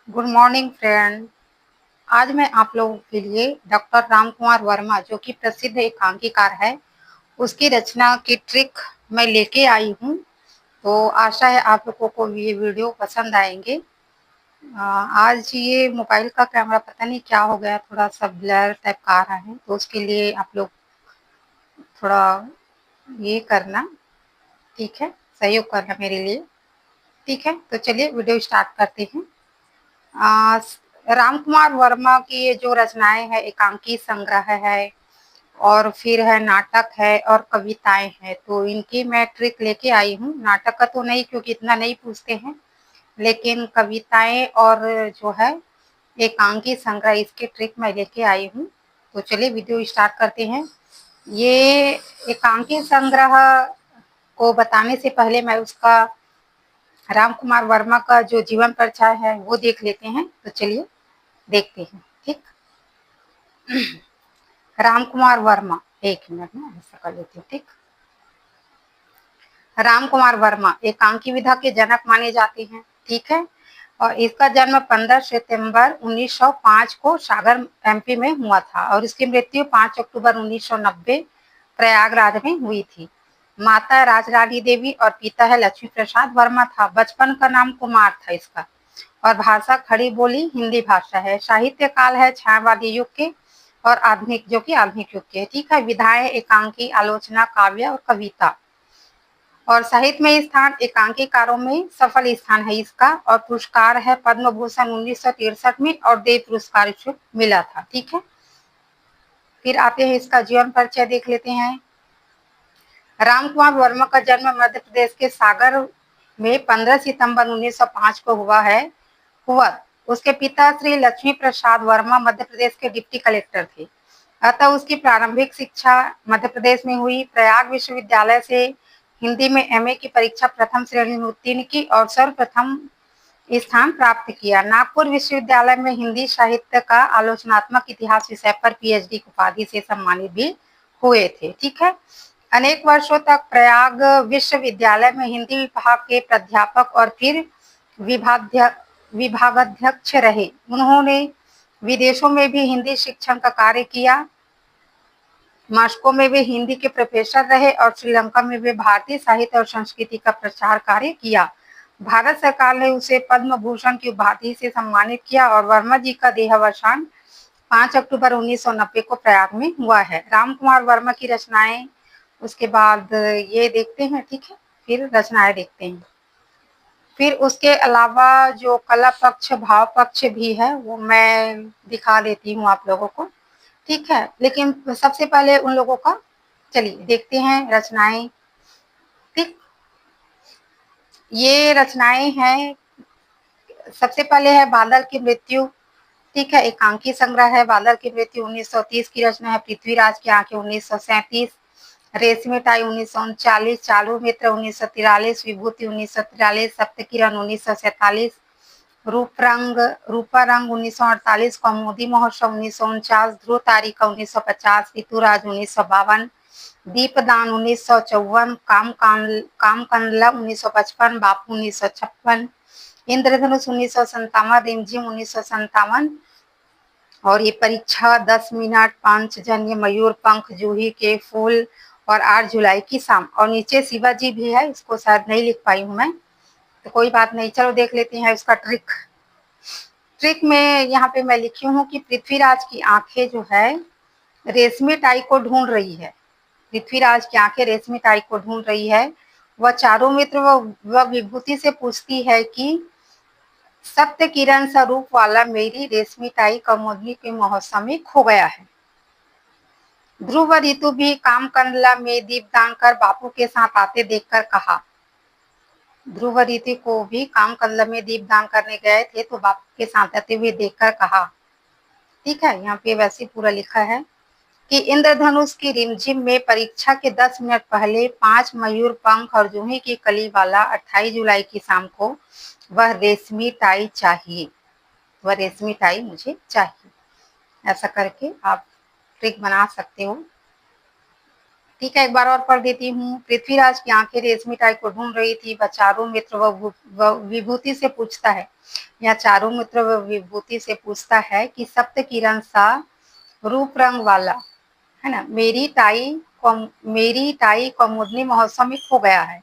Good morning friend. आज मैं आप लोगों के लिए डॉक्टर रामकुमार वर्मा जो कि प्रसिद्ध एकांकीकार है उसकी रचना की ट्रिक मैं लेके आई हूँ। तो आशा है आप लोगों को ये वीडियो पसंद आएंगे। आज ये मोबाइल का कैमरा पता नहीं क्या हो गया, थोड़ा सा ब्लर टाइप का आ रहा है, तो उसके लिए आप लोग थोड़ा ये करना, ठीक है, सहयोग करना मेरे लिए। ठीक है, तो चलिए वीडियो स्टार्ट करते हैं। आ, रामकुमार वर्मा की ये जो रचनाएं हैं, एकांकी संग्रह है और फिर है नाटक है और कविताएं हैं, तो इनकी मैं ट्रिक लेके आई हूँ। नाटक का तो नहीं, क्योंकि इतना नहीं पूछते हैं, लेकिन कविताएं और जो है एकांकी संग्रह, इसकी ट्रिक मैं लेके आई हूँ। तो चलिए वीडियो स्टार्ट करते हैं। ये एकांकी संग्रह को बताने से पहले मैं उसका रामकुमार वर्मा का जो जीवन परिचय है वो देख लेते हैं। तो चलिए देखते हैं। ठीक, रामकुमार वर्मा, एक मिनट में ऐसा कर लेती हूँ। ठीक, रामकुमार वर्मा एकांकी विधा के जनक माने जाते हैं। ठीक है, और इसका जन्म 15 सितंबर 1905 को सागर एमपी में हुआ था और इसकी मृत्यु 5 अक्टूबर 1990 प्रयागराज में हुई थी। माता राजरानी देवी और पिता है लक्ष्मी प्रसाद वर्मा था। बचपन का नाम कुमार था इसका, और भाषा खड़ी बोली हिंदी भाषा है। साहित्य काल है छायावादी युग के और आधुनिक, जो कि आधुनिक युग के। ठीक है, विधाएं एकांकी, आलोचना, काव्य और कविता। और साहित्य में स्थान एकांकीकारों में सफल स्थान है इसका, और पुरस्कार है पद्म भूषण 1963 में और देव पुरस्कार इसको मिला था। ठीक है, फिर आते हैं इसका जीवन परिचय देख लेते हैं। रामकुमार वर्मा का जन्म मध्य प्रदेश के सागर में 15 सितंबर 1905 को हुआ। उसके पिता श्री लक्ष्मी प्रसाद वर्मा मध्य प्रदेश के डिप्टी कलेक्टर थे। अतः उसकी प्रारंभिक शिक्षा मध्य प्रदेश में हुई। प्रयाग विश्वविद्यालय से हिंदी में एमए की परीक्षा प्रथम श्रेणी में उत्तीर्ण की और सर्वप्रथम स्थान प्राप्त किया। नागपुर विश्वविद्यालय में हिंदी साहित्य का आलोचनात्मक इतिहास विषय पर पीएचडी की उपाधि से सम्मानित भी हुए थे। ठीक है, अनेक वर्षों तक प्रयाग विश्वविद्यालय में हिंदी विभाग के प्राध्यापक और फिर विभागाध्यक्ष रहे। उन्होंने विदेशों में भी हिंदी शिक्षण का कार्य किया। मॉस्को में वे हिंदी के प्रोफेसर रहे और श्रीलंका में वे भारतीय साहित्य और संस्कृति का प्रचार कार्य किया। भारत सरकार ने उसे पद्म भूषण की उपाधि से सम्मानित किया और वर्मा जी का देहावसान 5 अक्टूबर 1990 को प्रयाग में हुआ है। रामकुमार वर्मा की रचनाएं, उसके बाद ये देखते हैं। ठीक है, फिर रचनाएं देखते हैं। फिर उसके अलावा जो कला पक्ष, भाव पक्ष भी है वो मैं दिखा देती हूँ आप लोगों को। ठीक है, लेकिन सबसे पहले उन लोगों का चलिए देखते हैं रचनाएं। ठीक, ये रचनाएं हैं। सबसे पहले है बादल की मृत्यु। ठीक है, एकांकी संग्रह है। बादल की मृत्यु 1930 की रचना है। पृथ्वीराज की आंखें 1937, रेशमी टाई 1939, चालू मित्र 1943, विभूति 1943, सप्तकिरण 1947, रूपा रंग 1948, कौमुदी महोत्सव 1949, ध्रुव तारिका 1950, ऋतुराज 1952, दीपदान 1954, कामकंडला 1955, बापू 1956, इंद्रधनुष 1957, रिमझिम 1957, और ये परीक्षा 10 मिनट, पांचजन्य, मयूर पंख, जूही के फूल और 8 जुलाई की शाम। और नीचे शिवाजी भी है, इसको शायद नहीं लिख पाई हूँ मैं, तो कोई बात नहीं, चलो देख लेते हैं उसका ट्रिक। ट्रिक में यहाँ पे मैं लिखी हूँ कि पृथ्वीराज की आंखें जो है रेशमी टाई को ढूंढ रही है। पृथ्वीराज की आंखें रेशमी टाई को ढूंढ रही है। वह चारों मित्र व विभूति से पूछती है कि सप्त किरण स्वरूप वाला मेरी रेशमी टाई कमोदनी के महोत्सव में खो गया है। ध्रुव ऋतु भी कामकंडला में दीपदान कर बापू के साथ आते देखकर कहा। ध्रुव ऋतु को भी कामकंडला में दीपदान करने गए थे तो बापू के साथ आते हुए देखकर कहा। ठीक है, यहाँ पे वैसे पूरा लिखा है कि इंद्रधनुष की रिमझिम में परीक्षा के 10 मिनट पहले 5 मयूर पंख और जूही की कली वाला 28 जुलाई की शाम को वह रेशमी टाई चाहिए। वह रेशमी टाई मुझे चाहिए। ऐसा करके आप ट्रिक बना सकते हो। ठीक है, एक बार और पढ़ देती हूँ। पृथ्वीराज की आंखें रेशमी टाई को ढूंढ रही थी। वह चारों मित्र व विभूति से पूछता है, या चारों मित्र व विभूति से पूछता है कि सप्त किरण सा रूप रंग वाला, है ना, मेरी टाई कौमुदनी महोत्सव में खो गया है।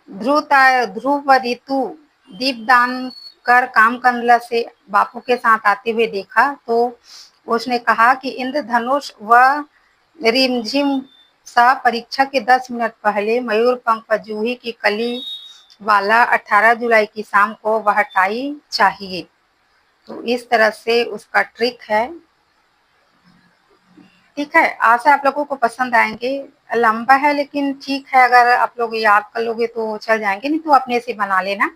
ध्रुव व ऋतु दीपदान कर कामकंडला से बापू के साथ आते हुए देखा तो उसने कहा कि इंद्रधनुष व रिमझिम सा परीक्षा के 10 मिनट पहले मयूर पंख पर जूही की कली वाला 18 जुलाई की शाम को वह टाई चाहिए। तो इस तरह से उसका ट्रिक है। ठीक है, आशा आप लोगों को पसंद आएंगे। लंबा है लेकिन ठीक है, अगर आप लोग याद कर लोगे तो चल जाएंगे, नहीं तो अपने से बना लेना।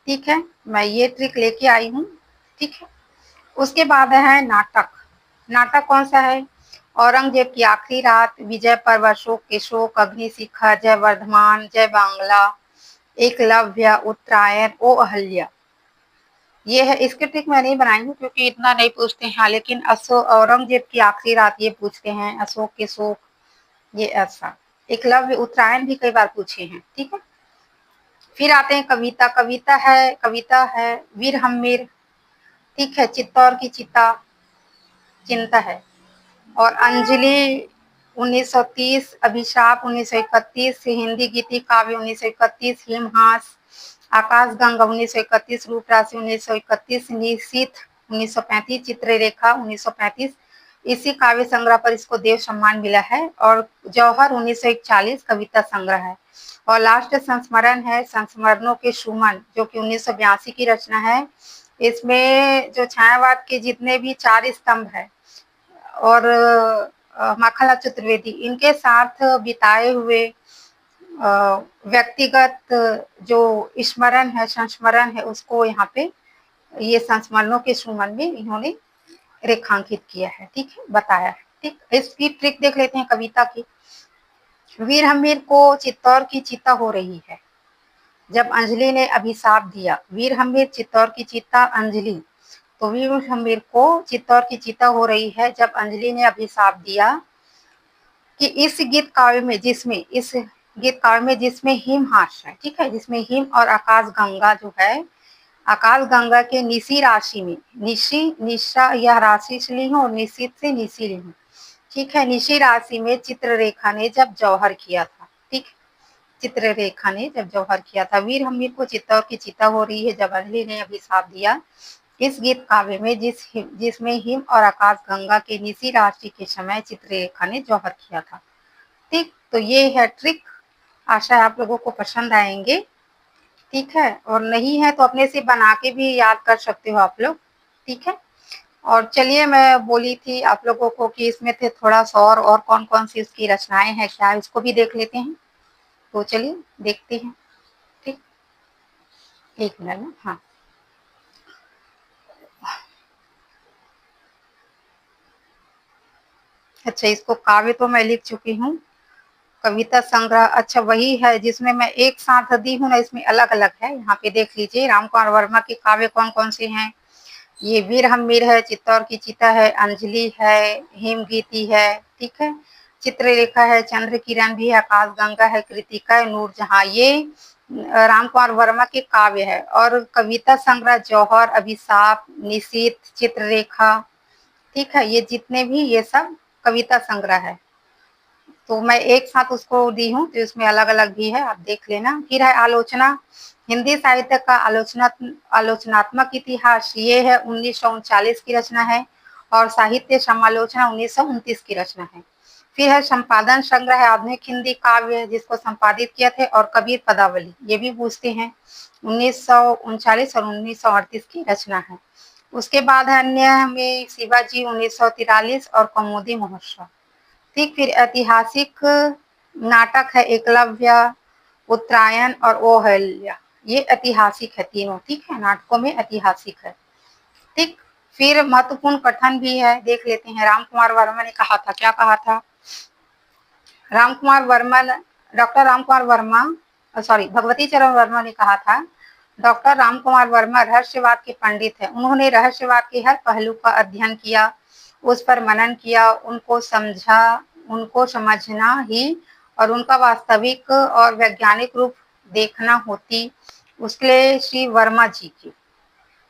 ठीक है, मैं ये ट्रिक लेके आई हूँ। ठीक है, उसके बाद है नाटक। नाटक कौन सा है? औरंगजेब की आखिरी रात, विजय पर्व, अशोक के शोक, अग्निशिखा, जय वर्धमान, जय बांग्ला, एकलव्य, उत्तरायण, ओ अहल्या। ये है, इसके ट्रिक मैं नहीं बनाई हूँ क्योंकि इतना नहीं पूछते हैं, लेकिन औरंगजेब की आखिरी रात ये पूछते हैं, अशोक के शोक ये ऐसा। एकलव्य, उत्तरायण भी कई बार पूछे हैं। ठीक है, फिर आते हैं कविता। कविता है वीर हम्मीर। ठीक है, चित्तौर की चिंता है। और अंजलि 1930, अभिशाप 1931, हिंदी गीति काव्य 1931, हिमहास, आकाशगंगा 1931, रूपराशि 1931, निशीथ 1935, चित्ररेखा 1935। इसी काव्य संग्रह पर इसको देव सम्मान मिला है। और जौहर 1941 कविता संग्रह है। और लास्ट संस्मरण है संस्मरणों के सुमन, जो कि 1982 की रचना है। इसमें जो छायावाद के जितने भी 4 स्तंभ है और माखनलाल चतुर्वेदी, इनके साथ बिताए हुए व्यक्तिगत जो स्मरण है, संस्मरण है, उसको यहाँ पे ये संस्मरणों के सुमन में इन्होंने रेखांकित किया है। ठीक है, बताया है। ठीक, इसकी ट्रिक देख लेते हैं कविता की। वीर हमीर को चित्तौर की चिंता हो रही है जब अंजलि ने अभिशाप दिया। वीर हमीर चित्तौर की चिंता अंजलि, तो वीर हमीर को चित्तौर की चिंता हो रही है जब अंजलि ने अभिशाप दिया कि इस गीत काव्य में जिसमें हिमहास है, ठीक है, जिसमें हिम और आकाश गंगा जो है, आकाश गंगा के निशी राशि में, निशा यह राशि से ली हूँ और निशित से निशी ली हूँ। ठीक है, निशी राशि में चित्ररेखा ने जब जौहर किया था। ठीक, चित्ररेखा ने जब जौहर किया था। वीर हमीर को चित्तौर की चिंता हो रही है जब अंजलि ने अभिशाप दिया। इस गीत काव्य में जिसमें हिम और आकाश गंगा के निशी राशि के समय चित्ररेखा ने जौहर किया था। ठीक, तो ये है ट्रिक। आशा है आप लोगों को पसंद आएंगे। ठीक है, और नहीं है तो अपने से बना के भी याद कर सकते हो आप लोग। ठीक है, और चलिए, मैं बोली थी आप लोगों को कि इसमें थे थोड़ा सा और कौन कौन सी इसकी रचनाएं हैं, क्या इसको भी देख लेते हैं। तो चलिए देखते हैं। ठीक, एक मिनट में। हाँ, अच्छा, इसको काव्य तो मैं लिख चुकी हूँ। कविता संग्रह, अच्छा वही है जिसमें मैं एक साथ दी हूँ ना, इसमें अलग अलग है। यहाँ पे देख लीजिए, राम कुमार वर्मा के काव्य कौन कौन से हैं। ये वीर हमीर है, चित्तौर की चिता है, अंजलि है, हिमगीति है, ठीक है, चित्ररेखा है, चंद्र किरण भी है, आकाश गंगा है, कृतिका है, नूरजहां, ये राम कुमार वर्मा के काव्य है। और कविता संग्रह जौहर, अभिशाप, निशीथ, चित्ररेखा, ठीक है, ये जितने भी ये सब कविता संग्रह है। तो मैं एक साथ उसको दी हूँ, तो इसमें अलग अलग भी है, आप देख लेना। फिर है आलोचना, हिंदी साहित्य का आलोचनात्मक इतिहास, ये है 1939 की रचना है। और साहित्य समालोचना 1929 की रचना है। फिर है संपादन संग्रह है, आधुनिक हिंदी काव्य, जिसको संपादित किया थे। और कबीर पदावली, ये भी पूछते हैं, 1939 और 1938 की रचना है। उसके बाद है अन्य में शिवाजी 1943 और कौमुदी महोत्सव। ठीक, फिर ऐतिहासिक नाटक है एकलव्य, उत्तरायण और ओ अहल्या, ये ऐतिहासिक है तीनों। ठीक है, नाटकों में ऐतिहासिक है। ठीक, फिर महत्वपूर्ण कथन भी है, देख लेते हैं। राम कुमार वर्मा ने कहा था, क्या कहा था? राम कुमार वर्मा, डॉक्टर राम कुमार वर्मा, सॉरी, भगवती चरण वर्मा ने कहा था, डॉक्टर राम कुमार वर्मा रहस्यवाद के पंडित हैं। उन्होंने रहस्यवाद के हर पहलू का अध्ययन किया, उस पर मनन किया, उनको समझा, उनको समझना ही और उनका वास्तविक और वैज्ञानिक रूप देखना होती, उसके लिए श्री वर्मा जी की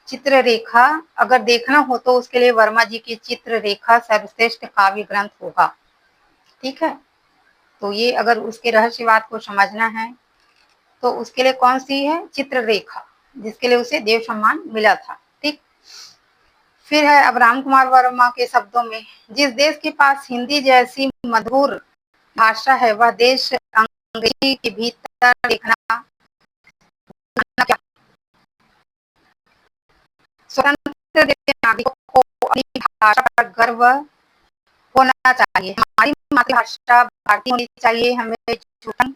चित्ररेखा अगर देखना हो तो उसके लिए वर्मा जी की चित्ररेखा सर्वश्रेष्ठ काव्य ग्रंथ होगा। ठीक है, तो ये अगर उसके रहस्यवाद को समझना है तो उसके लिए कौन सी है, चित्ररेखा, जिसके लिए उसे देव सम्मान मिला था। ठीक, फिर है अब राम कुमार वर्मा के शब्दों में, जिस देश के पास हिंदी जैसी मधुर भाषा है वह देश अंग्रेजी के भीतर देखना क्या, स्वतंत्र देश के नागरिकों को अपनी भाषा पर गर्व होना चाहिए। हमारी मातृभाषा भारतीय होनी चाहिए। हमें जूठन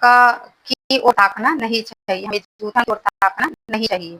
का की ओर ताकना नहीं चाहिए, हमें जूठन की ओर ताकना नहीं चाहिए।